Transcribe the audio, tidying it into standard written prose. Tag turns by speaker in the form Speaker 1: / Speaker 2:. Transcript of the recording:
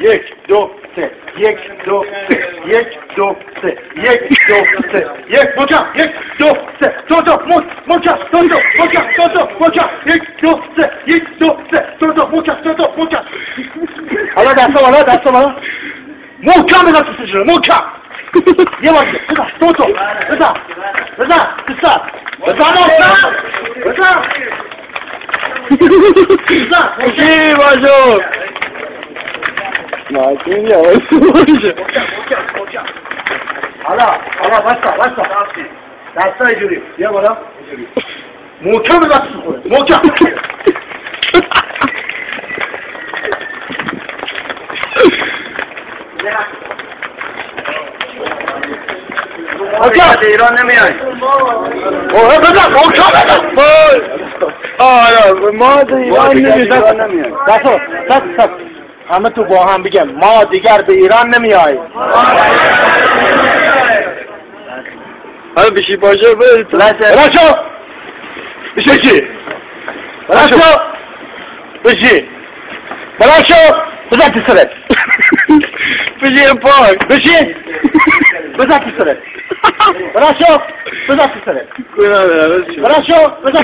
Speaker 1: یک دو سه یک دو سه یک دو سه یک دو سه یک محکم یک دو سه تو محکم تو محکم یک دو سه یک دو سه تو محکم حالا دستم حالا محکم بزن تو سجره محکم یه بار بزن تو بزن
Speaker 2: چی باشو ماشین یواش باشه
Speaker 1: حالا بسا دستا اینجوری یه بالا محکم به دست خوره محکم
Speaker 2: محکم ایران نمیای
Speaker 1: بزن محکم بزن
Speaker 2: آره ما در ایران نمیای
Speaker 1: دست همه تو با هم بگم ما دیگر به ایران نمیای
Speaker 2: حالا بشی باشه
Speaker 1: بلاشو بشی بلاشو بزن تو سرت
Speaker 2: بشی پاک
Speaker 1: بشی بزن تو سرت بلاشو بزن تو سرت
Speaker 2: بلاشو
Speaker 1: بزن